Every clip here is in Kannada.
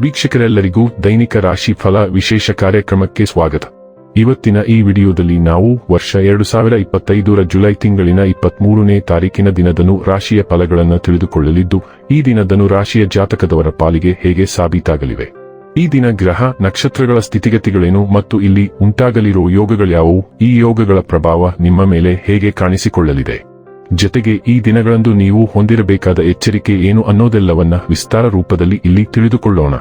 ವೀಕ್ಷಕರೆಲ್ಲರಿಗೂ ದೈನಿಕ ರಾಶಿ ಫಲ ವಿಶೇಷ ಕಾರ್ಯಕ್ರಮಕ್ಕೆ ಸ್ವಾಗತ. ಇವತ್ತಿನ ಈ ವಿಡಿಯೋದಲ್ಲಿ ನಾವು ವರ್ಷ 2025ರ ಜುಲೈ ತಿಂಗಳಿನ 23ನೇ ತಾರೀಕಿನ ದಿನದನು ರಾಶಿಯ ಫಲಗಳನ್ನು ತಿಳಿದುಕೊಳ್ಳಲಿದ್ದು, ಈ ದಿನದನು ರಾಶಿಯ ಜಾತಕದವರ ಪಾಲಿಗೆ ಹೇಗೆ ಸಾಬೀತಾಗಲಿವೆ, ಈ ದಿನ ಗ್ರಹ ನಕ್ಷತ್ರಗಳ ಸ್ಥಿತಿಗತಿಗಳೇನು ಮತ್ತು ಇಲ್ಲಿ ಉಂಟಾಗಲಿರುವ ಯೋಗಗಳ್ಯಾವುವು, ಈ ಯೋಗಗಳ ಪ್ರಭಾವ ನಿಮ್ಮ ಮೇಲೆ ಹೇಗೆ ಕಾಣಿಸಿಕೊಳ್ಳಲಿದೆ, ಜೊತೆಗೆ ಈ ದಿನಗಳಂದು ನೀವು ಹೊಂದಿರಬೇಕಾದ ಎಚ್ಚರಿಕೆ ಏನು ಅನ್ನೋದೆಲ್ಲವನ್ನ ವಿಸ್ತಾರ ರೂಪದಲ್ಲಿ ಇಲ್ಲಿ ತಿಳಿದುಕೊಳ್ಳೋಣ.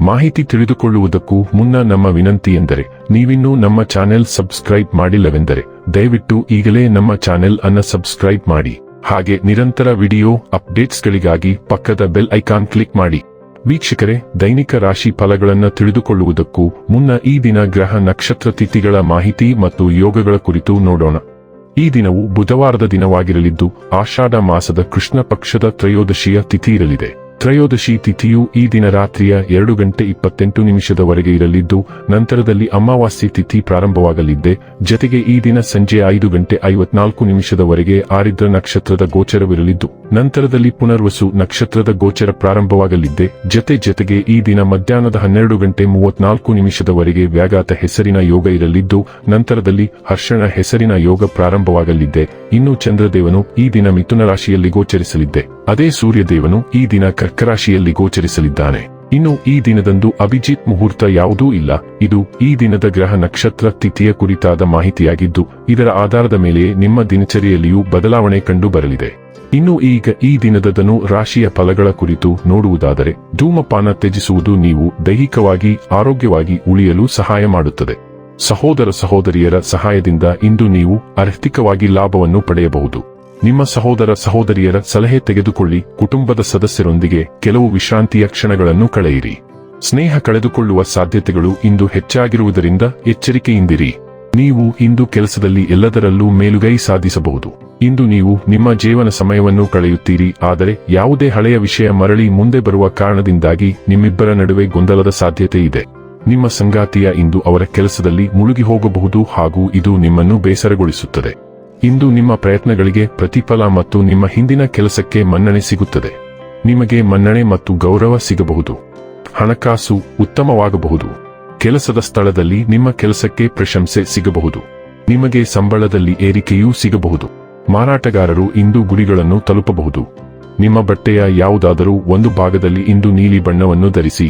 ಮಾಹಿತಿ ತಿಳಿದುಕೊಳ್ಳುವುದಕ್ಕೂ ಮುನ್ನ ನಮ್ಮ ವಿನಂತಿ ಎಂದರೆ, ನೀವಿನ್ನೂ ನಮ್ಮ ಚಾನೆಲ್ ಸಬ್ಸ್ಕ್ರೈಬ್ ಮಾಡಿಲ್ಲವೆಂದರೆ ದಯವಿಟ್ಟು ಈಗಲೇ ನಮ್ಮ ಚಾನೆಲ್ ಅನ್ನು ಸಬ್ಸ್ಕ್ರೈಬ್ ಮಾಡಿ. ಹಾಗೆ ನಿರಂತರ ವಿಡಿಯೋ ಅಪ್ಡೇಟ್ಸ್ಗಳಿಗಾಗಿ ಪಕ್ಕದ ಬೆಲ್ ಐಕಾನ್ ಕ್ಲಿಕ್ ಮಾಡಿ. ವೀಕ್ಷಕರೇ, ದೈನಿಕ ರಾಶಿ ಫಲಗಳನ್ನು ತಿಳಿದುಕೊಳ್ಳುವುದಕ್ಕೂ ಮುನ್ನ ಈ ದಿನ ಗ್ರಹ ನಕ್ಷತ್ರ ತಿಥಿಗಳ ಮಾಹಿತಿ ಮತ್ತು ಯೋಗಗಳ ಕುರಿತು ನೋಡೋಣ. ಈ ದಿನವು ಬುಧವಾರದ ದಿನವಾಗಿರಲಿದ್ದು, ಆಷಾಢ ಮಾಸದ ಕೃಷ್ಣ ಪಕ್ಷದ ತ್ರಯೋದಶಿಯ ತಿಥಿ ಇರಲಿದೆ. ತ್ರಯೋದಶಿ ತಿಥಿಯು ಈ ದಿನ ರಾತ್ರಿಯ 2:28 ಇರಲಿದ್ದು, ನಂತರದಲ್ಲಿ ಅಮಾವಾಸ್ಯೆ ತಿಥಿ ಪ್ರಾರಂಭವಾಗಲಿದ್ದೆ. ಜತೆಗೆ ಈ ದಿನ ಸಂಜೆ 5:54 ಆರಿದ್ರ ನಕ್ಷತ್ರದ ಗೋಚರವಿರಲಿದ್ದು, ನಂತರದಲ್ಲಿ ಪುನರ್ವಸು ನಕ್ಷತ್ರದ ಗೋಚರ ಪ್ರಾರಂಭವಾಗಲಿದ್ದೆ. ಜತೆಗೆ ಈ ದಿನ ಮಧ್ಯಾಹ್ನದ 12:34 ವ್ಯಾಘಾತ ಹೆಸರಿನ ಯೋಗ ಇರಲಿದ್ದು, ನಂತರದಲ್ಲಿ ಹರ್ಷಣ ಹೆಸರಿನ ಯೋಗ ಪ್ರಾರಂಭವಾಗಲಿದ್ದೆ. ಇನ್ನು ಚಂದ್ರದೇವನು ಈ ದಿನ ಮಿಥುನ ರಾಶಿಯಲ್ಲಿ ಗೋಚರಿಸಲಿದ್ದೆ. ಅದೇ ಸೂರ್ಯದೇವನು ಈ ದಿನ ಕರ್ಕ ರಾಶಿಯಲ್ಲಿ ಗೋಚರಿಸಲಿದ್ದಾನೆ. ಇನ್ನು ಈ ದಿನದಂದು ಅಭಿಜಿತ್ ಮುಹೂರ್ತ ಯಾವುದೂ ಇಲ್ಲ. ಇದು ಈ ದಿನದ ಗ್ರಹ ನಕ್ಷತ್ರ ತಿಥಿಯ ಕುರಿತಾದ ಮಾಹಿತಿಯಾಗಿದ್ದು, ಇದರ ಆಧಾರದ ಮೇಲೆ ನಿಮ್ಮ ದಿನಚರಿಯಲ್ಲಿಯೂ ಬದಲಾವಣೆ ಕಂಡು ಬರಲಿದೆ. ಇನ್ನು ಈಗ ಈ ದಿನದನು ರಾಶಿಯ ಫಲಗಳ ಕುರಿತು ನೋಡುವುದಾದರೆ, ಧೂಮಪಾನ ತ್ಯಜಿಸುವುದು ನೀವು ದೈಹಿಕವಾಗಿ ಆರೋಗ್ಯವಾಗಿ ಉಳಿಯಲು ಸಹಾಯ ಮಾಡುತ್ತದೆ. ಸಹೋದರ ಸಹೋದರಿಯರ ಸಹಾಯದಿಂದ ಇಂದು ನೀವು ಆರ್ಥಿಕವಾಗಿ ಲಾಭವನ್ನು ಪಡೆಯಬಹುದು. ನಿಮ್ಮ ಸಹೋದರ ಸಹೋದರಿಯರ ಸಲಹೆ ತೆಗೆದುಕೊಳ್ಳಿ. ಕುಟುಂಬದ ಸದಸ್ಯರೊಂದಿಗೆ ಕೆಲವು ವಿಶ್ರಾಂತಿಯ ಕ್ಷಣಗಳನ್ನು ಕಳೆಯಿರಿ. ಸ್ನೇಹ ಕಳೆದುಕೊಳ್ಳುವ ಸಾಧ್ಯತೆಗಳು ಇಂದು ಹೆಚ್ಚಾಗಿರುವುದರಿಂದ ಎಚ್ಚರಿಕೆಯಿಂದಿರಿ. ನೀವು ಇಂದು ಕೆಲಸದಲ್ಲಿ ಎಲ್ಲದರಲ್ಲೂ ಮೇಲುಗೈ ಸಾಧಿಸಬಹುದು. ಇಂದು ನೀವು ನಿಮ್ಮ ಜೀವನ ಸಮಯವನ್ನು ಕಳೆಯುತ್ತೀರಿ, ಆದರೆ ಯಾವುದೇ ಹಳೆಯ ವಿಷಯ ಮರಳಿ ಮುಂದೆ ಬರುವ ಕಾರಣದಿಂದಾಗಿ ನಿಮ್ಮಿಬ್ಬರ ನಡುವೆ ಗೊಂದಲದ ಸಾಧ್ಯತೆ ಇದೆ. ನಿಮ್ಮ ಸಂಗಾತಿಯ ಇಂದು ಅವರ ಕೆಲಸದಲ್ಲಿ ಮುಳುಗಿ ಹೋಗಬಹುದು ಹಾಗೂ ಇದು ನಿಮ್ಮನ್ನು ಬೇಸರಗೊಳಿಸುತ್ತದೆ. ಇಂದು ನಿಮ್ಮ ಪ್ರಯತ್ನಗಳಿಗೆ ಪ್ರತಿಫಲ ಮತ್ತು ನಿಮ್ಮ ಹಿಂದಿನ ಕೆಲಸಕ್ಕೆ ಮನ್ನಣೆ ಸಿಗುತ್ತದೆ. ನಿಮಗೆ ಮನ್ನಣೆ ಮತ್ತು ಗೌರವ ಸಿಗಬಹುದು. ಹಣಕಾಸು ಉತ್ತಮವಾಗಬಹುದು. ಕೆಲಸದ ಸ್ಥಳದಲ್ಲಿ ನಿಮ್ಮ ಕೆಲಸಕ್ಕೆ ಪ್ರಶಂಸೆ ಸಿಗಬಹುದು. ನಿಮಗೆ ಸಂಬಳದಲ್ಲಿ ಏರಿಕೆಯೂ ಸಿಗಬಹುದು. ಮಾರಾಟಗಾರರು ಇಂದು ಗುರಿಗಳನ್ನು ತಲುಪಬಹುದು. ನಿಮ್ಮ ಬಟ್ಟೆಯ ಯಾವುದಾದರೂ ಒಂದು ಭಾಗದಲ್ಲಿ ಇಂದು ನೀಲಿ ಬಣ್ಣವನ್ನು ಧರಿಸಿ.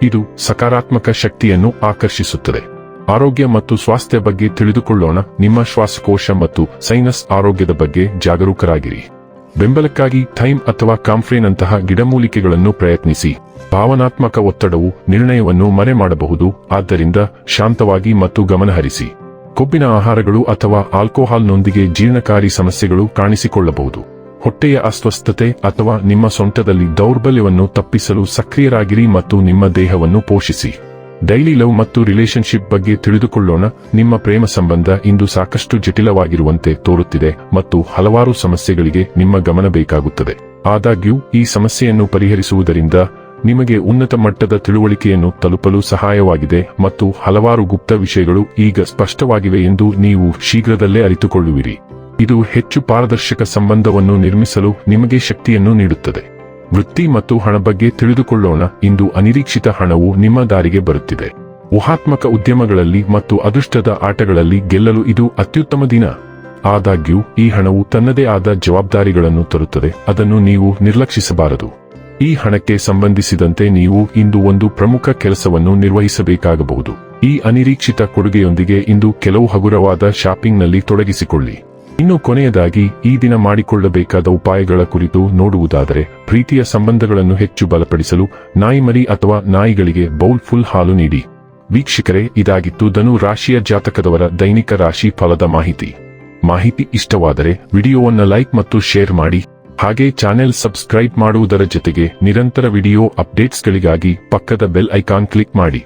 ಇದು ಸಕಾರಾತ್ಮಕ ಶಕ್ತಿಯನ್ನು ಆಕರ್ಷಿಸುತ್ತದೆ. ಆರೋಗ್ಯ ಮತ್ತು ಸ್ವಾಸ್ಥ್ಯ ಬಗ್ಗೆ ತಿಳಿದುಕೊಳ್ಳೋಣ. ನಿಮ್ಮ ಶ್ವಾಸಕೋಶ ಮತ್ತು ಸೈನಸ್ ಆರೋಗ್ಯದ ಬಗ್ಗೆ ಜಾಗರೂಕರಾಗಿರಿ. ಬೆಂಬಲಕ್ಕಾಗಿ ಥೈಮ್ ಅಥವಾ ಕಾಂಫ್ರೇನಂತಹ ಗಿಡಮೂಲಿಕೆಗಳನ್ನು ಪ್ರಯತ್ನಿಸಿ. ಭಾವನಾತ್ಮಕ ಒತ್ತಡವು ನಿರ್ಣಯವನ್ನು ಮರೆ ಮಾಡಬಹುದು, ಆದ್ದರಿಂದ ಶಾಂತವಾಗಿ ಮತ್ತು ಗಮನಹರಿಸಿ. ಕೊಬ್ಬಿನ ಆಹಾರಗಳು ಅಥವಾ ಆಲ್ಕೋಹಾಲ್ನೊಂದಿಗೆ ಜೀರ್ಣಕಾರಿ ಸಮಸ್ಯೆಗಳು ಕಾಣಿಸಿಕೊಳ್ಳಬಹುದು. ಹೊಟ್ಟೆಯ ಅಸ್ವಸ್ಥತೆ ಅಥವಾ ನಿಮ್ಮ ಸೊಂಟದಲ್ಲಿ ದೌರ್ಬಲ್ಯವನ್ನು ತಪ್ಪಿಸಲು ಸಕ್ರಿಯರಾಗಿರಿ ಮತ್ತು ನಿಮ್ಮ ದೇಹವನ್ನು ಪೋಷಿಸಿ. ಡೈಲಿ ಲವ್ ಮತ್ತು ರಿಲೇಶನ್ಶಿಪ್ ಬಗ್ಗೆ ತಿಳಿದುಕೊಳ್ಳೋಣ. ನಿಮ್ಮ ಪ್ರೇಮ ಸಂಬಂಧ ಇಂದು ಸಾಕಷ್ಟು ಜಟಿಲವಾಗಿರುವಂತೆ ತೋರುತ್ತಿದೆ ಮತ್ತು ಹಲವಾರು ಸಮಸ್ಯೆಗಳಿಗೆ ನಿಮ್ಮ ಗಮನ ಬೇಕಾಗುತ್ತದೆ. ಆದಾಗ್ಯೂ ಈ ಸಮಸ್ಯೆಯನ್ನು ಪರಿಹರಿಸುವುದರಿಂದ ನಿಮಗೆ ಉನ್ನತ ಮಟ್ಟದ ತಿಳುವಳಿಕೆಯನ್ನು ತಲುಪಲು ಸಹಾಯವಾಗಿದೆ ಮತ್ತು ಹಲವಾರು ಗುಪ್ತ ವಿಷಯಗಳು ಈಗ ಸ್ಪಷ್ಟವಾಗಿವೆ ಎಂದು ನೀವು ಶೀಘ್ರದಲ್ಲೇ ಅರಿತುಕೊಳ್ಳುವಿರಿ. ಇದು ಹೆಚ್ಚು ಪಾರದರ್ಶಕ ಸಂಬಂಧವನ್ನು ನಿರ್ಮಿಸಲು ನಿಮಗೆ ಶಕ್ತಿಯನ್ನು ನೀಡುತ್ತದೆ. ವೃತ್ತಿ ಮತ್ತು ಹಣ ಬಗ್ಗೆ ತಿಳಿದುಕೊಳ್ಳೋಣ. ಇಂದು ಅನಿರೀಕ್ಷಿತ ಹಣವು ನಿಮ್ಮ ದಾರಿಗೆ ಬರುತ್ತಿದೆ. ಊಹಾತ್ಮಕ ಉದ್ಯಮಗಳಲ್ಲಿ ಮತ್ತು ಅದೃಷ್ಟದ ಆಟಗಳಲ್ಲಿ ಗೆಲ್ಲಲು ಇದು ಅತ್ಯುತ್ತಮ ದಿನ. ಆದಾಗ್ಯೂ ಈ ಹಣವು ತನ್ನದೇ ಆದ ಜವಾಬ್ದಾರಿಗಳನ್ನು ತರುತ್ತದೆ, ಅದನ್ನು ನೀವು ನಿರ್ಲಕ್ಷಿಸಬಾರದು. ಈ ಹಣಕ್ಕೆ ಸಂಬಂಧಿಸಿದಂತೆ ನೀವು ಇಂದು ಒಂದು ಪ್ರಮುಖ ಕೆಲಸವನ್ನು ನಿರ್ವಹಿಸಬೇಕಾಗಬಹುದು. ಈ ಅನಿರೀಕ್ಷಿತ ಕೊಡುಗೆಯೊಂದಿಗೆ ಇಂದು ಕೆಲವು ಹಗುರವಾದ ಶಾಪಿಂಗ್ನಲ್ಲಿ ತೊಡಗಿಸಿಕೊಳ್ಳಿ. ಇನ್ನು ಕೊನೆಯದಾಗಿ ಈ ದಿನ ಮಾಡಿಕೊಳ್ಳಬೇಕಾದ ಉಪಾಯಗಳ ಕುರಿತು ನೋಡುವುದಾದರೆ, ಪ್ರೀತಿಯ ಸಂಬಂಧಗಳನ್ನು ಹೆಚ್ಚು ಬಲಪಡಿಸಲು ನಾಯಿಮರಿ ಅಥವಾ ನಾಯಿಗಳಿಗೆ ಬೌಲ್ ಫುಲ್ ಹಾಲು ನೀಡಿ. ವೀಕ್ಷಕರೇ, ಇದಾಗಿತ್ತು ಧನು ರಾಶಿಯ ಜಾತಕದವರ ದೈನಿಕ ರಾಶಿ ಫಲದ ಮಾಹಿತಿ ಇಷ್ಟವಾದರೆ ವಿಡಿಯೋವನ್ನು ಲೈಕ್ ಮತ್ತು ಶೇರ್ ಮಾಡಿ. ಹಾಗೆ ಚಾನೆಲ್ ಸಬ್ಸ್ಕ್ರೈಬ್ ಮಾಡುವುದರ ಜೊತೆಗೆ ನಿರಂತರ ವಿಡಿಯೋ ಅಪ್ಡೇಟ್ಸ್ಗಳಿಗಾಗಿ ಪಕ್ಕದ ಬೆಲ್ ಐಕಾನ್ ಕ್ಲಿಕ್ ಮಾಡಿ.